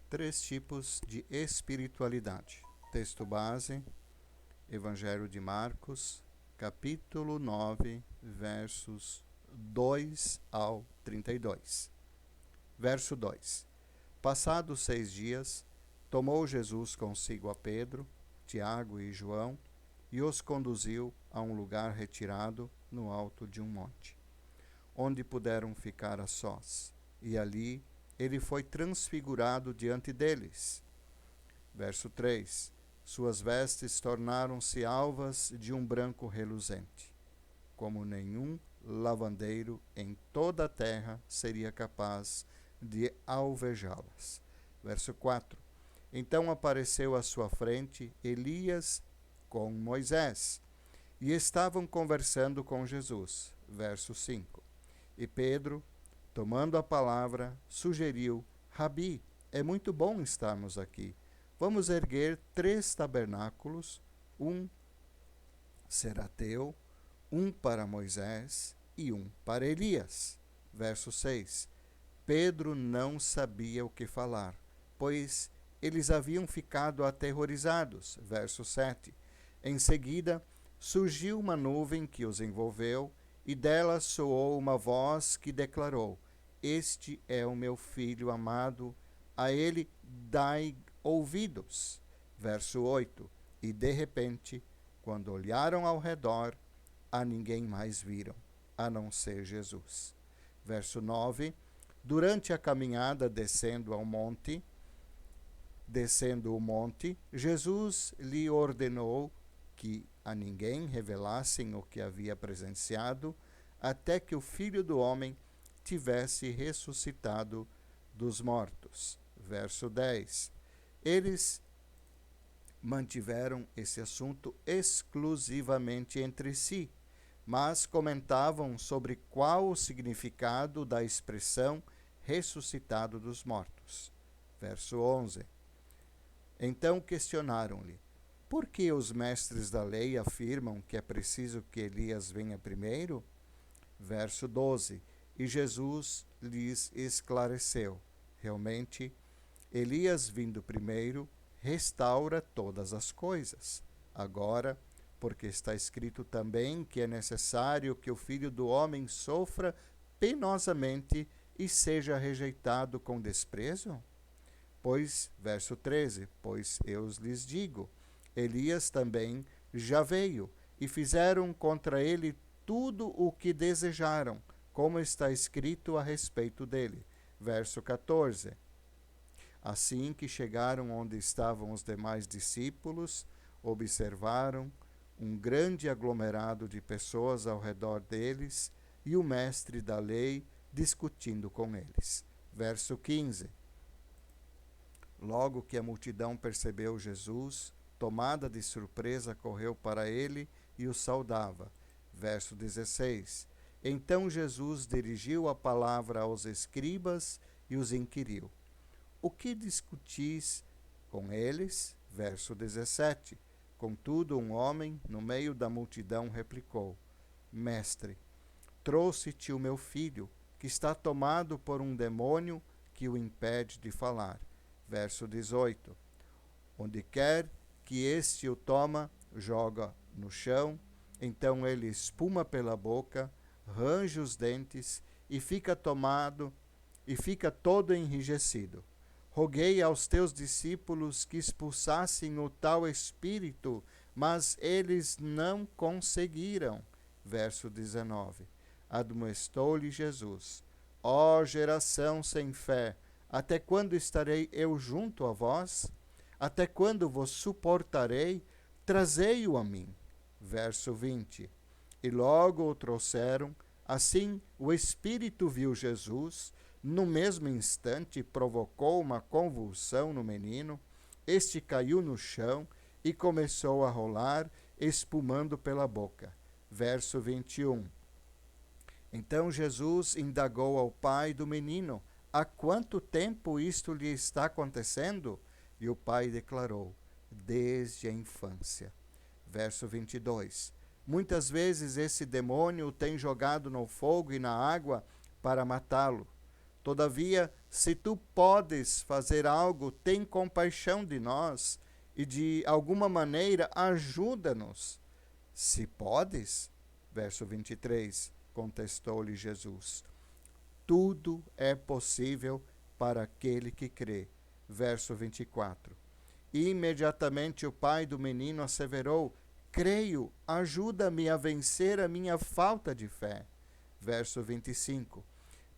Três tipos de espiritualidade. Texto base, Evangelho de Marcos, capítulo 9, versos 2 ao 32. Verso 2. Passados 6 dias, tomou Jesus consigo a Pedro, Tiago e João e os conduziu a um lugar retirado no alto de um monte, onde puderam ficar a sós, e ali ele foi transfigurado diante deles. Verso 3. Suas vestes tornaram-se alvas de um branco reluzente, como nenhum lavandeiro em toda a terra seria capaz de alvejá-las. Verso 4. Então apareceu à sua frente Elias com Moisés, e estavam conversando com Jesus. Verso 5. E Pedro, tomando a palavra, sugeriu: Rabi, é muito bom estarmos aqui. Vamos erguer 3 tabernáculos, um será teu, um para Moisés e um para Elias. Verso 6. Pedro não sabia o que falar, pois eles haviam ficado aterrorizados. Verso 7. Em seguida, surgiu uma nuvem que os envolveu, e dela soou uma voz que declarou: Este é o meu filho amado, a ele dai ouvidos. Verso 8. E de repente, quando olharam ao redor, a ninguém mais viram, a não ser Jesus. Verso 9. Durante a caminhada descendo o monte, Jesus lhe ordenou que a ninguém revelassem o que havia presenciado, até que o Filho do Homem tivesse ressuscitado dos mortos. Verso 10. Eles mantiveram esse assunto exclusivamente entre si, mas comentavam sobre qual o significado da expressão ressuscitado dos mortos. Verso 11. Então questionaram-lhe: por que os mestres da lei afirmam que é preciso que Elias venha primeiro? Verso 12. E Jesus lhes esclareceu: realmente, Elias vindo primeiro restaura todas as coisas. Agora, porque está escrito também que é necessário que o Filho do Homem sofra penosamente e seja rejeitado com desprezo? Pois, verso 13, pois eu lhes digo, Elias também já veio, e fizeram contra ele tudo o que desejaram, como está escrito a respeito dele. Verso 14. Assim que chegaram onde estavam os demais discípulos, observaram um grande aglomerado de pessoas ao redor deles e o mestre da lei discutindo com eles. Verso 15. Logo que a multidão percebeu Jesus, tomada de surpresa, correu para ele e o saudava. Verso 16. Então Jesus dirigiu a palavra aos escribas e os inquiriu: o que discutis com eles? Verso 17. Contudo, um homem, no meio da multidão, replicou: Mestre, trouxe-te o meu filho, que está tomado por um demônio que o impede de falar. Verso 18. Onde quer que este o toma, joga no chão, então ele espuma pela boca, range os dentes e fica todo enrijecido. Roguei aos teus discípulos que expulsassem o tal espírito, mas eles não conseguiram. Verso 19. Admoestou-lhe Jesus: ó geração sem fé, até quando estarei eu junto a vós? Até quando vos suportarei? Trazei-o a mim. Verso 20. E logo o trouxeram. Assim o espírito viu Jesus. No mesmo instante provocou uma convulsão no menino. Este caiu no chão e começou a rolar, espumando pela boca. Verso 21. Então Jesus indagou ao pai do menino: há quanto tempo isto lhe está acontecendo? E o pai declarou: desde a infância. Verso 22. Muitas vezes esse demônio o tem jogado no fogo e na água para matá-lo. Todavia, se tu podes fazer algo, tem compaixão de nós e de alguma maneira ajuda-nos. Se podes, verso 23, contestou-lhe Jesus, tudo é possível para aquele que crê. Verso 24. E imediatamente o pai do menino asseverou, creio, ajuda-me a vencer a minha falta de fé. Verso 25.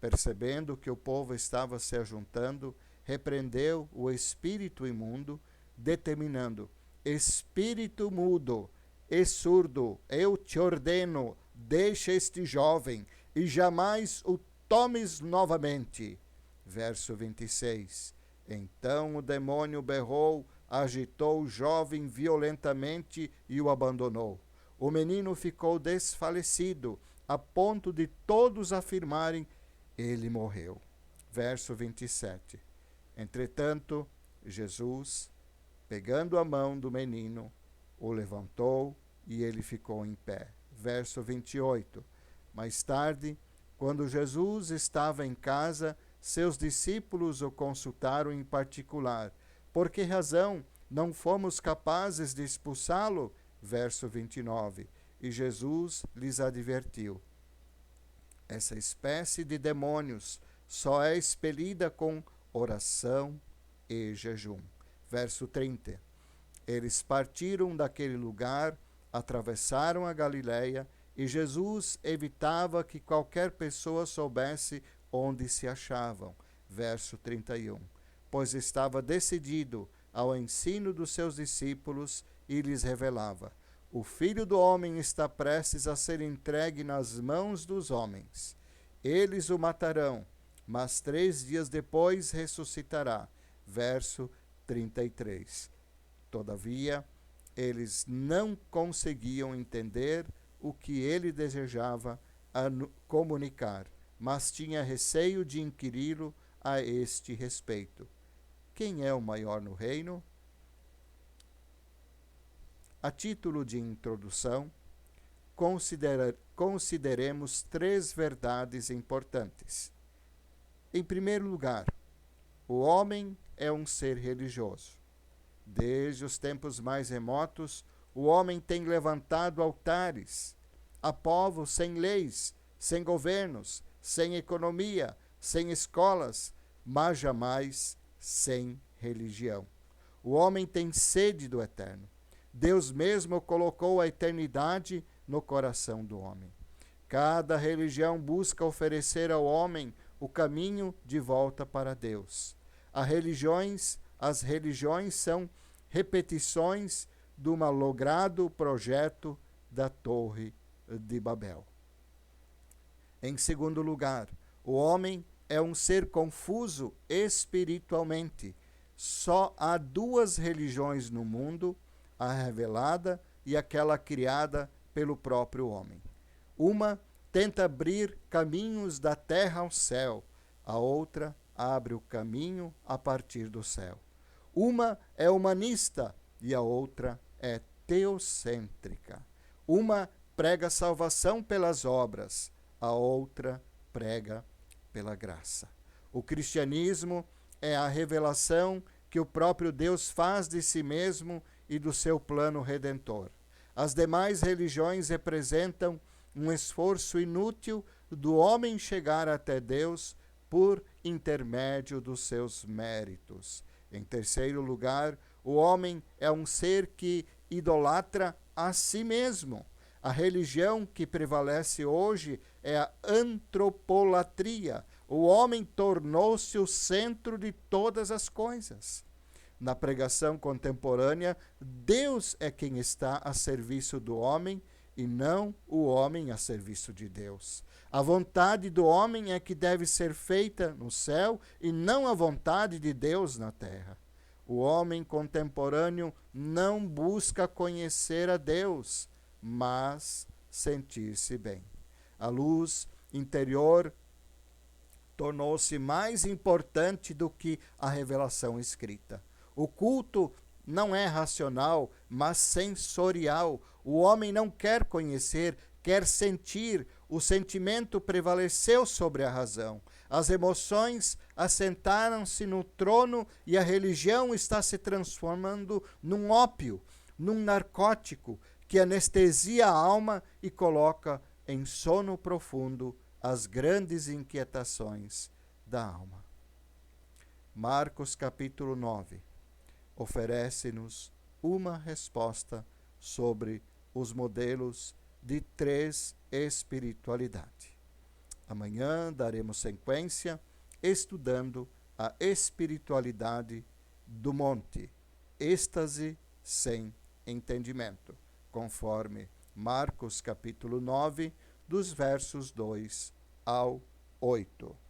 Percebendo que o povo estava se ajuntando, repreendeu o espírito imundo, determinando, espírito mudo e surdo, eu te ordeno, deixa este jovem e jamais o tomes novamente. Verso 26. Então o demônio berrou, agitou o jovem violentamente e o abandonou. O menino ficou desfalecido, a ponto de todos afirmarem, ele morreu. Verso 27. Entretanto, Jesus, pegando a mão do menino, o levantou e ele ficou em pé. Verso 28. Mais tarde, quando Jesus estava em casa, seus discípulos o consultaram em particular. Por que razão não fomos capazes de expulsá-lo? Verso 29. E Jesus lhes advertiu. Essa espécie de demônios só é expelida com oração e jejum. Verso 30. Eles partiram daquele lugar, atravessaram a Galileia, e Jesus evitava que qualquer pessoa soubesse onde se achavam. Verso 31. Pois estava decidido ao ensino dos seus discípulos e lhes revelava: o Filho do Homem está prestes a ser entregue nas mãos dos homens. Eles o matarão, mas 3 dias depois ressuscitará. Verso 33. Todavia, eles não conseguiam entender o que ele desejava comunicar, mas tinha receio de inquiri-lo a este respeito. Quem é o maior no reino? A título de introdução, consideremos 3 verdades importantes. Em primeiro lugar, o homem é um ser religioso. Desde os tempos mais remotos, o homem tem levantado altares a povos sem leis, sem governos, sem economia, sem escolas, mas jamais sem religião. O homem tem sede do eterno. Deus mesmo colocou a eternidade no coração do homem. Cada religião busca oferecer ao homem o caminho de volta para Deus. As religiões são repetições do malogrado projeto da Torre de Babel. Em segundo lugar, o homem é um ser confuso espiritualmente. Só há 2 religiões no mundo, a revelada e aquela criada pelo próprio homem. Uma tenta abrir caminhos da terra ao céu, a outra abre o caminho a partir do céu. Uma é humanista e a outra é teocêntrica. Uma prega salvação pelas obras, a outra prega pela graça. O cristianismo é a revelação que o próprio Deus faz de si mesmo e do seu plano redentor. As demais religiões representam um esforço inútil do homem chegar até Deus por intermédio dos seus méritos. Em terceiro lugar, o homem é um ser que idolatra a si mesmo. A religião que prevalece hoje é a antropolatria. O homem tornou-se o centro de todas as coisas. Na pregação contemporânea, Deus é quem está a serviço do homem e não o homem a serviço de Deus. A vontade do homem é que deve ser feita no céu e não a vontade de Deus na terra. O homem contemporâneo não busca conhecer a Deus, mas sentir-se bem. A luz interior tornou-se mais importante do que a revelação escrita. O culto não é racional, mas sensorial. O homem não quer conhecer, quer sentir. O sentimento prevaleceu sobre a razão. As emoções assentaram-se no trono e a religião está se transformando num ópio, num narcótico que anestesia a alma e coloca em sono profundo as grandes inquietações da alma. Marcos capítulo 9 oferece-nos uma resposta sobre os modelos de três espiritualidade. Amanhã daremos sequência estudando a espiritualidade do monte, êxtase sem entendimento, conforme Marcos capítulo 9, dos versos 2 ao 8.